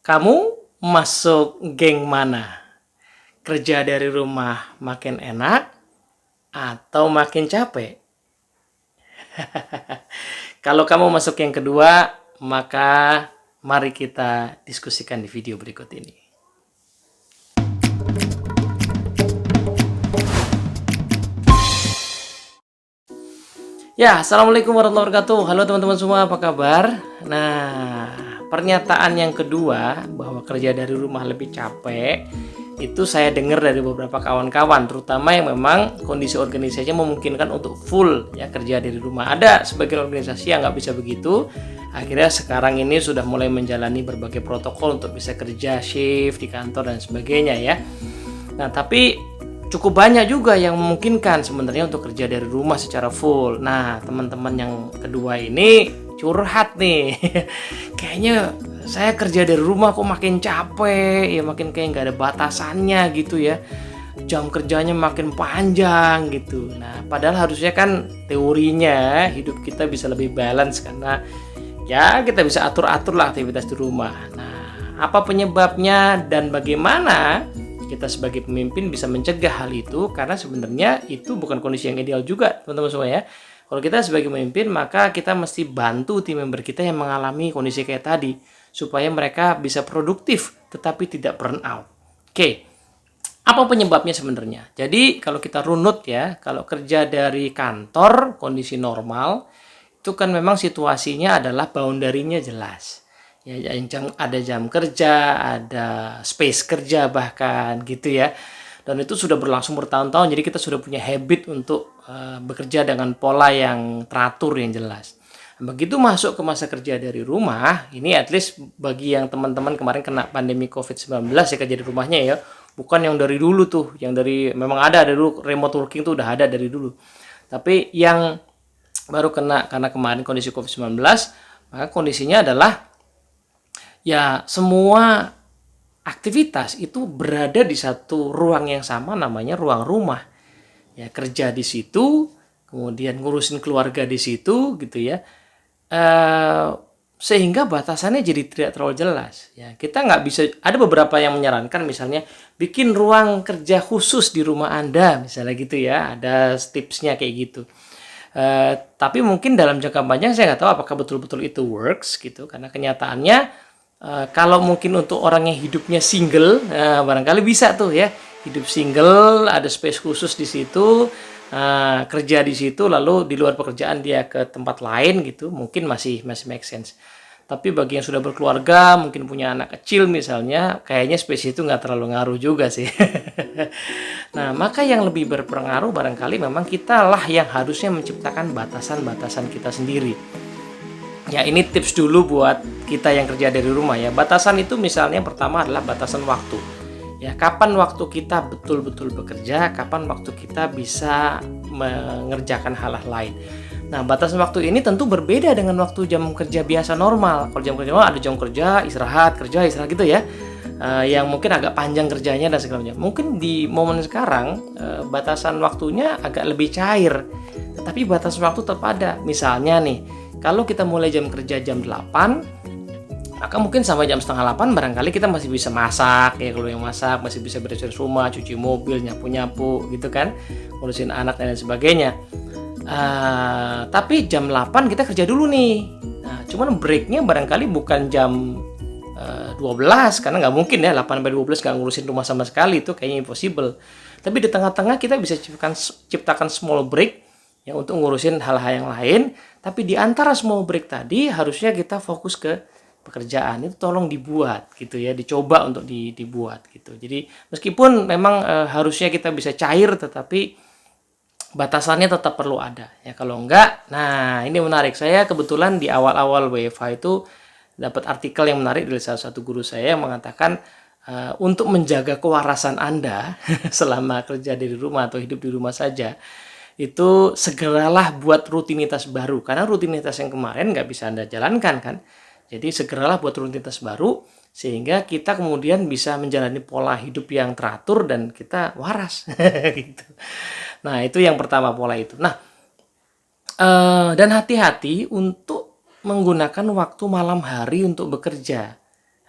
Kamu masuk geng mana? Kerja dari rumah makin enak atau makin capek? Kalau kamu masuk yang kedua, maka mari kita diskusikan di video berikut ini. Ya, Assalamualaikum warahmatullahi wabarakatuh. Halo teman-teman semua, apa kabar? Nah, pernyataan yang kedua bahwa kerja dari rumah lebih capek itu saya dengar dari beberapa kawan-kawan, terutama yang memang kondisi organisasinya memungkinkan untuk full ya kerja dari rumah. Ada sebagian organisasi yang nggak bisa begitu. Akhirnya sekarang ini sudah mulai menjalani berbagai protokol untuk bisa kerja shift di kantor dan sebagainya ya. Nah, tapi cukup banyak juga yang memungkinkan sebenarnya untuk kerja dari rumah secara full. Nah, teman-teman yang kedua ini curhat nih. Kayaknya saya kerja dari rumah kok makin capek, ya makin kayak nggak ada batasannya gitu ya. Jam kerjanya makin panjang gitu. Nah, padahal harusnya kan teorinya hidup kita bisa lebih balance karena ya kita bisa atur-atur lah aktivitas di rumah. Nah, apa penyebabnya dan bagaimana kita sebagai pemimpin bisa mencegah hal itu, karena sebenarnya itu bukan kondisi yang ideal juga teman-teman semua ya. Kalau kita sebagai pemimpin maka kita mesti bantu tim member kita yang mengalami kondisi kayak tadi supaya mereka bisa produktif tetapi tidak burn out. Oke, apa penyebabnya sebenarnya? Jadi kalau kita runut ya, kalau kerja dari kantor kondisi normal itu kan memang situasinya adalah boundary-nya jelas. Ya, ada jam kerja, ada space kerja bahkan gitu ya. Dan itu sudah berlangsung bertahun-tahun, jadi kita sudah punya habit untuk bekerja dengan pola yang teratur yang jelas. Begitu masuk ke masa kerja dari rumah, ini at least bagi yang teman-teman kemarin kena pandemi COVID-19 ya kerja di rumahnya ya, bukan yang dari dulu tuh, yang dari memang ada dari dulu remote working tuh udah ada dari dulu. Tapi yang baru kena karena kemarin kondisi COVID-19, maka kondisinya adalah ya semua aktivitas itu berada di satu ruang yang sama namanya ruang rumah. Ya kerja di situ, kemudian ngurusin keluarga di situ gitu ya. Sehingga batasannya jadi tidak terlalu jelas. Ya, kita nggak bisa, ada beberapa yang menyarankan misalnya bikin ruang kerja khusus di rumah Anda, misalnya gitu ya. Ada tipsnya kayak gitu. Tapi mungkin dalam jangka panjang saya nggak tahu apakah betul-betul itu works gitu, karena kenyataannya kalau mungkin untuk orang yang hidupnya single, barangkali bisa tuh ya hidup single, ada space khusus di situ, kerja di situ, lalu di luar pekerjaan dia ke tempat lain gitu, mungkin masih make sense. Tapi bagi yang sudah berkeluarga, mungkin punya anak kecil misalnya, kayaknya space itu nggak terlalu ngaruh juga sih. Nah, maka yang lebih berpengaruh barangkali memang kita lah yang harusnya menciptakan batasan-batasan kita sendiri. Ya, ini tips dulu buat kita yang kerja dari rumah ya. Batasan itu misalnya yang pertama adalah batasan waktu. Ya, kapan waktu kita betul-betul bekerja, kapan waktu kita bisa mengerjakan hal-hal lain. Nah, batasan waktu ini tentu berbeda dengan waktu jam kerja biasa normal. Kalau jam kerja normal ada jam kerja, istirahat gitu ya. Yang mungkin agak panjang kerjanya dan segala macam. Mungkin di momen sekarang batasan waktunya agak lebih cair. Tetapi batasan waktu tetap ada. Misalnya nih, kalau kita mulai jam kerja jam 8, maka mungkin sampai jam setengah 8 barangkali kita masih bisa masak ya, kalau yang masak masih bisa beres-beres rumah, cuci mobil, nyapu-nyapu gitu kan, ngurusin anak dan lain sebagainya. Tapi jam 8 kita kerja dulu nih. Nah, cuman breaknya barangkali bukan jam 12, karena nggak mungkin ya 8 sampai 12 nggak ngurusin rumah sama sekali, itu kayaknya impossible. Tapi di tengah-tengah kita bisa ciptakan small break ya untuk ngurusin hal-hal yang lain. Tapi di antara small break tadi harusnya kita fokus ke pekerjaan. Itu tolong dibuat gitu ya, dicoba untuk dibuat gitu. Jadi meskipun memang harusnya kita bisa cair, tetapi batasannya tetap perlu ada ya. Kalau enggak, nah ini menarik. Saya kebetulan di awal-awal WFH itu dapat artikel yang menarik dari salah satu guru saya yang mengatakan untuk menjaga kewarasan Anda selama kerja dari rumah atau hidup di rumah saja, itu segeralah buat rutinitas baru, karena rutinitas yang kemarin nggak bisa Anda jalankan kan. Jadi segeralah buat rutinitas baru sehingga kita kemudian bisa menjalani pola hidup yang teratur dan kita waras gitu. Nah, itu yang pertama, pola itu. Nah, dan hati-hati untuk menggunakan waktu malam hari untuk bekerja.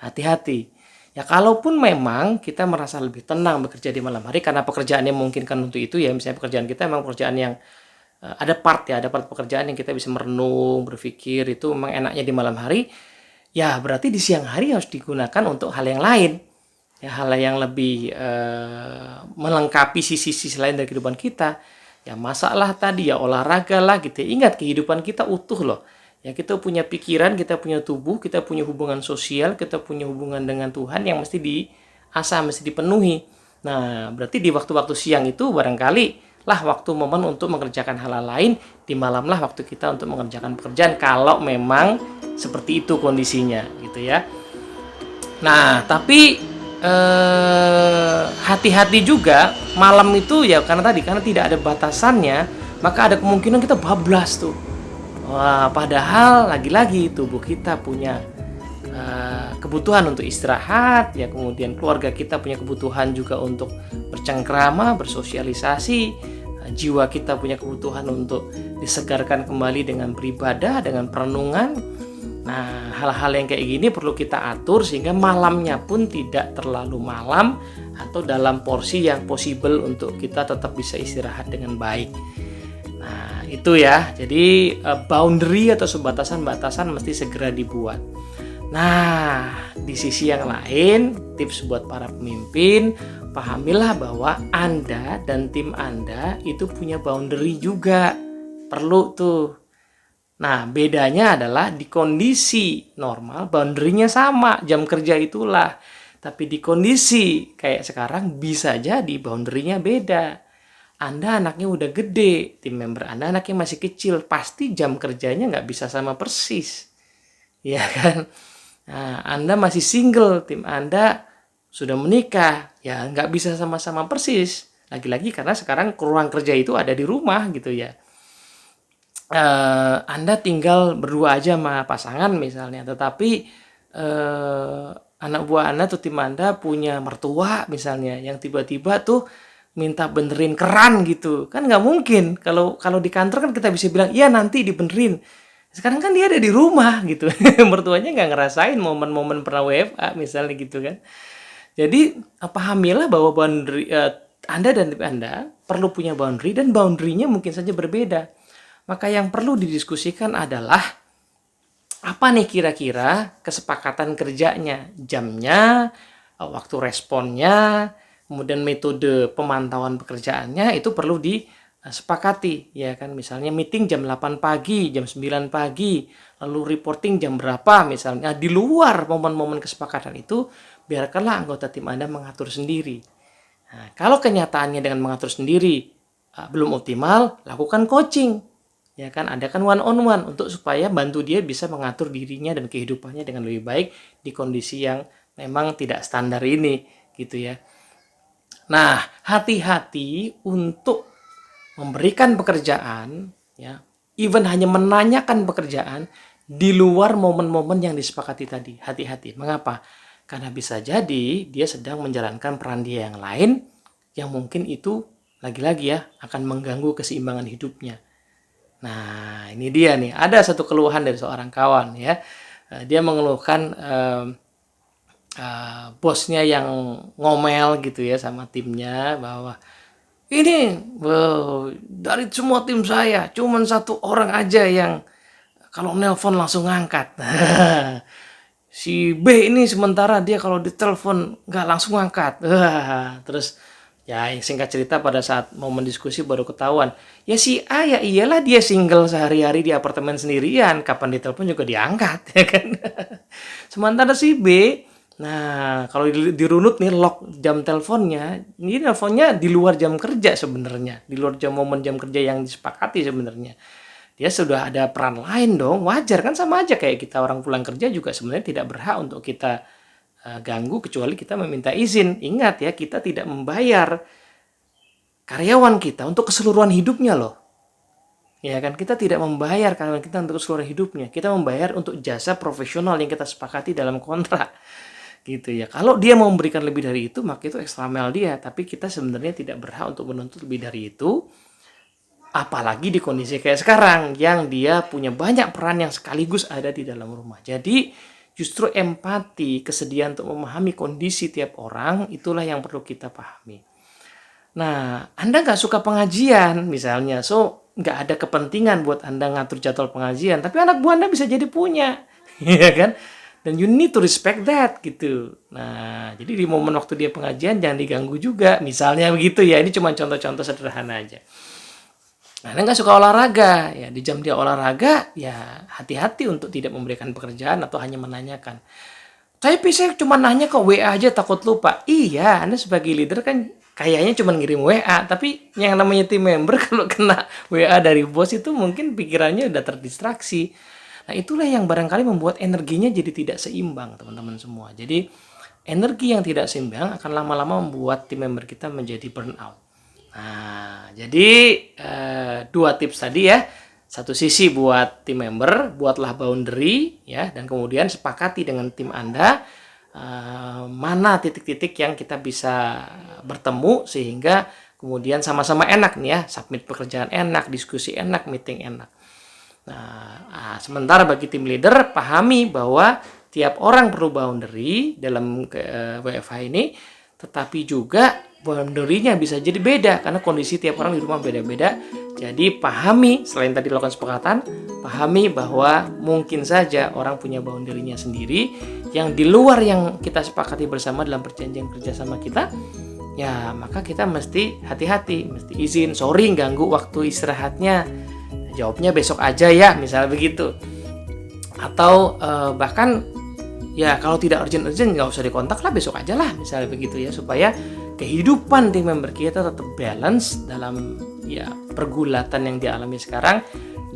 Hati-hati. Ya kalaupun memang kita merasa lebih tenang bekerja di malam hari karena pekerjaannya memungkinkan untuk itu ya, misalnya pekerjaan kita memang pekerjaan yang ada part pekerjaan yang kita bisa merenung, berpikir itu memang enaknya di malam hari, ya berarti di siang hari harus digunakan untuk hal yang lain. Ya hal yang lebih melengkapi sisi-sisi lain dari kehidupan kita. Ya masaklah tadi, ya olahraga lah gitu. Ingat kehidupan kita utuh loh. Ya kita punya pikiran, kita punya tubuh, kita punya hubungan sosial, kita punya hubungan dengan Tuhan yang mesti diasah, mesti dipenuhi. Nah, berarti di waktu-waktu siang itu barangkali lah waktu momen untuk mengerjakan hal lain, di malam lah waktu kita untuk mengerjakan pekerjaan kalau memang seperti itu kondisinya gitu ya. Nah, tapi hati-hati juga malam itu ya karena tidak ada batasannya, maka ada kemungkinan kita bablas tuh. Wah, padahal lagi-lagi tubuh kita punya kebutuhan untuk istirahat, ya kemudian keluarga kita punya kebutuhan juga untuk bercengkrama, bersosialisasi, jiwa kita punya kebutuhan untuk disegarkan kembali dengan beribadah, dengan perenungan. Nah, hal-hal yang kayak gini perlu kita atur sehingga malamnya pun tidak terlalu malam atau dalam porsi yang possible untuk kita tetap bisa istirahat dengan baik. Nah, itu ya. Jadi boundary atau batasan-batasan mesti segera dibuat. Nah, di sisi yang lain, tips buat para pemimpin, pahamilah bahwa Anda dan tim Anda itu punya boundary juga. Perlu tuh. Nah, bedanya adalah di kondisi normal, boundary-nya sama, jam kerja itulah. Tapi di kondisi kayak sekarang bisa jadi boundary-nya beda. Anda anaknya udah gede, tim member Anda anaknya masih kecil, pasti jam kerjanya nggak bisa sama persis. Ya kan? Nah, Anda masih single, tim Anda sudah menikah, ya nggak bisa sama-sama persis. Lagi-lagi karena sekarang ruang kerja itu ada di rumah gitu ya. Anda tinggal berdua aja sama pasangan misalnya, tetapi anak buah Anda atau tim Anda punya mertua misalnya yang tiba-tiba tuh minta benerin keran gitu, kan nggak mungkin. Kalau di kantor kan kita bisa bilang iya nanti dibenerin. Sekarang kan dia ada di rumah gitu, mertuanya nggak ngerasain momen-momen pernah WFA misalnya gitu kan. Jadi pahamilah bahwa boundary Anda dan tim Anda perlu punya boundary dan boundary-nya mungkin saja berbeda. Maka yang perlu didiskusikan adalah apa nih kira-kira kesepakatan kerjanya, jamnya, waktu responnya, kemudian metode pemantauan pekerjaannya itu perlu disepakati ya kan. Misalnya meeting jam 8 pagi, jam 9 pagi, lalu reporting jam berapa misalnya. Di luar momen-momen kesepakatan itu biarkanlah anggota tim Anda mengatur sendiri. Nah, kalau kenyataannya dengan mengatur sendiri belum optimal, lakukan coaching. Ya kan, ada kan one on one untuk supaya bantu dia bisa mengatur dirinya dan kehidupannya dengan lebih baik di kondisi yang memang tidak standar ini gitu ya. Nah, hati-hati untuk memberikan pekerjaan ya, even hanya menanyakan pekerjaan di luar momen-momen yang disepakati tadi. Hati-hati. Mengapa? Karena bisa jadi dia sedang menjalankan peran dia yang lain yang mungkin itu lagi-lagi ya akan mengganggu keseimbangan hidupnya. Nah, ini dia nih. Ada satu keluhan dari seorang kawan ya. Dia mengeluhkan bosnya yang ngomel gitu ya sama timnya bahwa ini dari semua tim saya cuman satu orang aja yang kalau nelpon langsung ngangkat. Si B ini sementara dia kalau ditelepon nggak langsung ngangkat. Terus ya singkat cerita pada saat momen diskusi baru ketahuan. Ya si A ya iyalah dia single sehari-hari di apartemen sendirian. Kapan ditelepon juga diangkat ya kan. Sementara si B, nah kalau dirunut nih lock jam teleponnya. Ini teleponnya di luar jam kerja sebenarnya. Di luar momen jam kerja yang disepakati sebenarnya. Dia sudah ada peran lain dong. Wajar kan sama aja kayak kita orang pulang kerja juga sebenarnya tidak berhak untuk kita ganggu kecuali kita meminta izin. Ingat ya, kita tidak membayar karyawan kita untuk keseluruhan hidupnya loh. Ya kan, kita tidak membayar karyawan kita untuk keseluruhan hidupnya. Kita membayar untuk jasa profesional yang kita sepakati dalam kontrak. Gitu ya. Kalau dia mau memberikan lebih dari itu, maka itu extra mile dia, tapi kita sebenarnya tidak berhak untuk menuntut lebih dari itu. Apalagi di kondisi kayak sekarang yang dia punya banyak peran yang sekaligus ada di dalam rumah. Jadi Justru empati, kesediaan untuk memahami kondisi tiap orang, itulah yang perlu kita pahami. Nah, Anda nggak suka pengajian misalnya, so nggak ada kepentingan buat Anda ngatur jadwal pengajian, tapi anak buah Anda bisa jadi punya, ya kan? Dan you need to respect that gitu. Nah, jadi di momen waktu dia pengajian jangan diganggu juga, misalnya begitu ya. Ini cuma contoh-contoh sederhana aja. Nah, Anda nggak suka olahraga, ya di jam dia olahraga, ya hati-hati untuk tidak memberikan pekerjaan atau hanya menanyakan. Tapi saya cuma nanya ke WA aja takut lupa. Iya, Anda sebagai leader kan kayaknya cuma ngirim WA, tapi yang namanya tim member kalau kena WA dari bos itu mungkin pikirannya udah terdistraksi. Nah, itulah yang barangkali membuat energinya jadi tidak seimbang, teman-teman semua. Jadi, energi yang tidak seimbang akan lama-lama membuat tim member kita menjadi burnout. Nah, jadi dua tips tadi ya. Satu sisi buat tim member, buatlah boundary ya, dan kemudian sepakati dengan tim Anda mana titik-titik yang kita bisa bertemu sehingga kemudian sama-sama enak nih ya, submit pekerjaan enak, diskusi enak, meeting enak. Nah, sementara bagi tim leader, pahami bahwa tiap orang perlu boundary dalam WFH ini, tetapi juga boundary-nya bisa jadi beda karena kondisi tiap orang di rumah beda-beda. Jadi pahami, selain tadi lakukan sepakatan, pahami bahwa mungkin saja orang punya boundary-nya sendiri yang di luar yang kita sepakati bersama dalam perjanjian kerjasama kita. Ya, maka kita mesti hati-hati, mesti izin, sorry ganggu waktu istirahatnya. Jawabnya besok aja ya, misalnya begitu. Atau bahkan ya kalau tidak urgent nggak usah dikontak lah, besok aja lah, misalnya begitu ya, supaya kehidupan tim member kita tetap balance dalam ya pergulatan yang dialami sekarang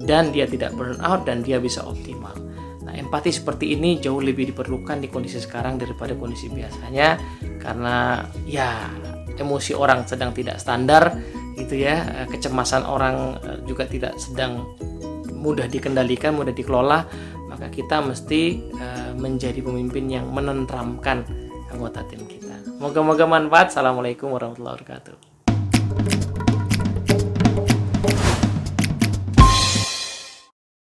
dan dia tidak burn out dan dia bisa optimal. Nah, empati seperti ini jauh lebih diperlukan di kondisi sekarang daripada kondisi biasanya karena ya emosi orang sedang tidak standar gitu ya, kecemasan orang juga tidak sedang mudah dikendalikan, mudah dikelola, maka kita mesti menjadi pemimpin yang menenteramkan anggota tim kita. Moga-moga manfaat. Assalamualaikum warahmatullahi wabarakatuh.